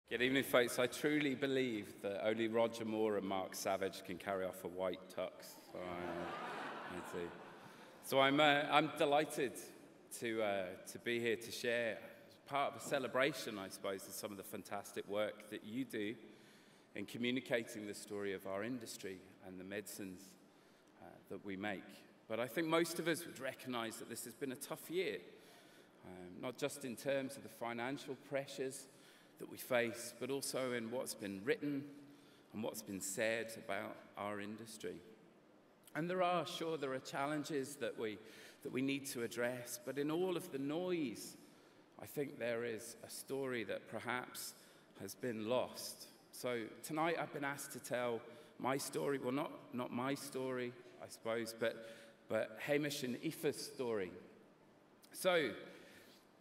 Good evening, folks. I truly believe that only Roger Moore and Mark Savage can carry off a white tux. So I'm delighted to be here to share part of a celebration, I suppose, of some of the fantastic work that you do in communicating the story of our industry and the medicines that we make. But I think most of us would recognize that this has been a tough year, not just in terms of the financial pressures that we face, but also in what's been written and what's been said about our industry. And there are challenges that we need to address, but in all of the noise, I think there is a story that perhaps has been lost. So tonight I've been asked to tell my story, well, not my story, I suppose, but Hamish and Aoife's story. So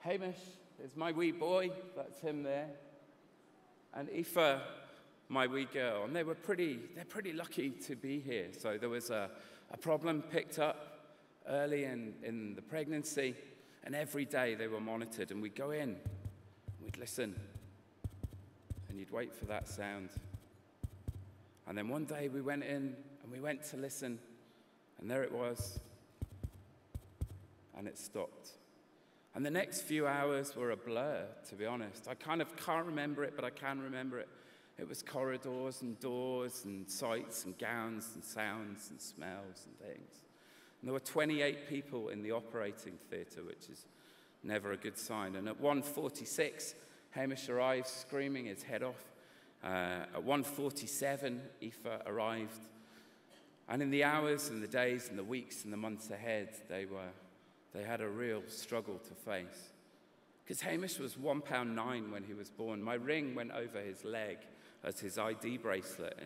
Hamish is my wee boy, that's him there, and Aoife, my wee girl, and they're pretty lucky to be here. So there was a problem picked up early in the pregnancy, and every day they were monitored, and we'd go in, we'd listen, and you'd wait for that sound. And then one day we went in, and we went to listen, and there it was, and it stopped. And the next few hours were a blur, to be honest. I kind of can't remember it, but I can remember it. It was corridors and doors and sights and gowns and sounds and smells and things. And there were 28 people in the operating theatre, which is never a good sign. And at 1:46, Hamish arrived, screaming his head off. At 1:47, Aoife arrived. And in the hours and the days and the weeks and the months ahead, they had a real struggle to face. Because Hamish was £1.9 when he was born. My ring went over his leg as his ID bracelet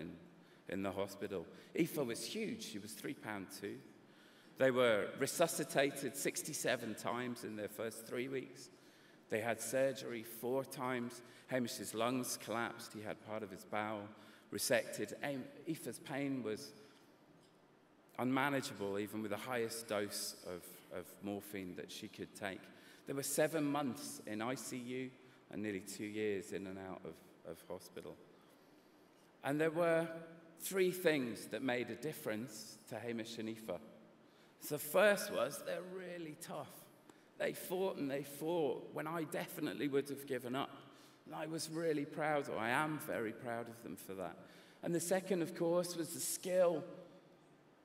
in the hospital. Aoife was huge. She was £3.2. They were resuscitated 67 times in their first 3 weeks. They had surgery 4 times. Hamish's lungs collapsed. He had part of his bowel resected. Aoife's pain was unmanageable, even with the highest dose of morphine that she could take. There were 7 months in ICU and nearly 2 years in and out of hospital. And there were 3 things that made a difference to Hamish and Aoife. So the first was they're really tough. They fought and they fought when I definitely would have given up. And I was really proud, or I am very proud of them for that. And the second, of course, was the skill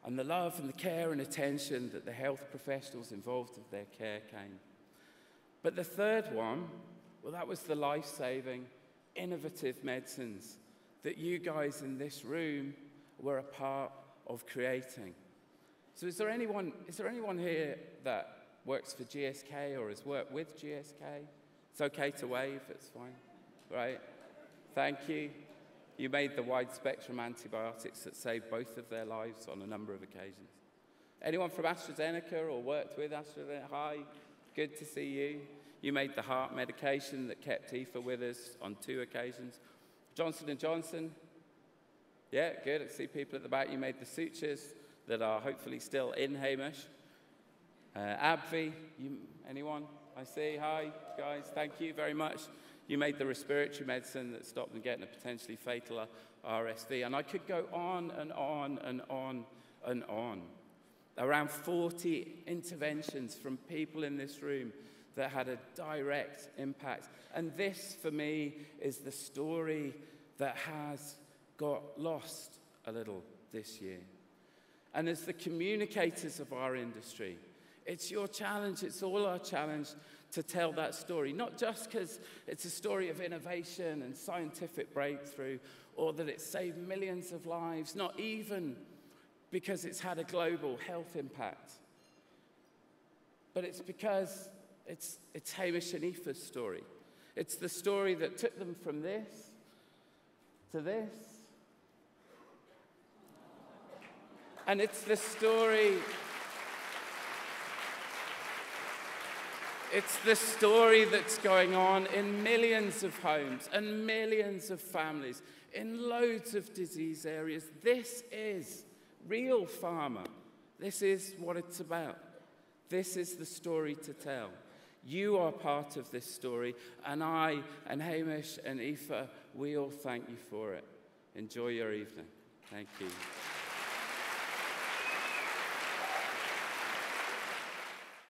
and the love and the care and attention that the health professionals involved with their care came. But the third one, well, that was the life-saving, innovative medicines that you guys in this room were a part of creating. So is there anyone here that works for GSK or has worked with GSK? It's okay to wave, it's fine, right? Thank you. You made the wide-spectrum antibiotics that saved both of their lives on a number of occasions. Anyone from AstraZeneca or worked with AstraZeneca? Hi, good to see you. You made the heart medication that kept Aoife with us on 2 occasions. Johnson & Johnson? Yeah, good. I see people at the back. You made the sutures that are hopefully still in Hamish. AbbVie? Anyone? I see. Hi, guys. Thank you very much. You made the respiratory medicine that stopped them getting a potentially fatal RSV. And I could go on and on and on and on. Around 40 interventions from people in this room that had a direct impact. And this, for me, is the story that has got lost a little this year. And as the communicators of our industry, it's your challenge, it's all our challenge to tell that story, not just because it's a story of innovation and scientific breakthrough, or that it's saved millions of lives, not even because it's had a global health impact, but it's because it's Hamish and Aoife's story. It's the story that took them from this to this, and it's the story... It's the story that's going on in millions of homes and millions of families in loads of disease areas. This is real pharma. This is what it's about. This is the story to tell. You are part of this story, and I and Hamish and Aoife, we all thank you for it. Enjoy your evening. Thank you.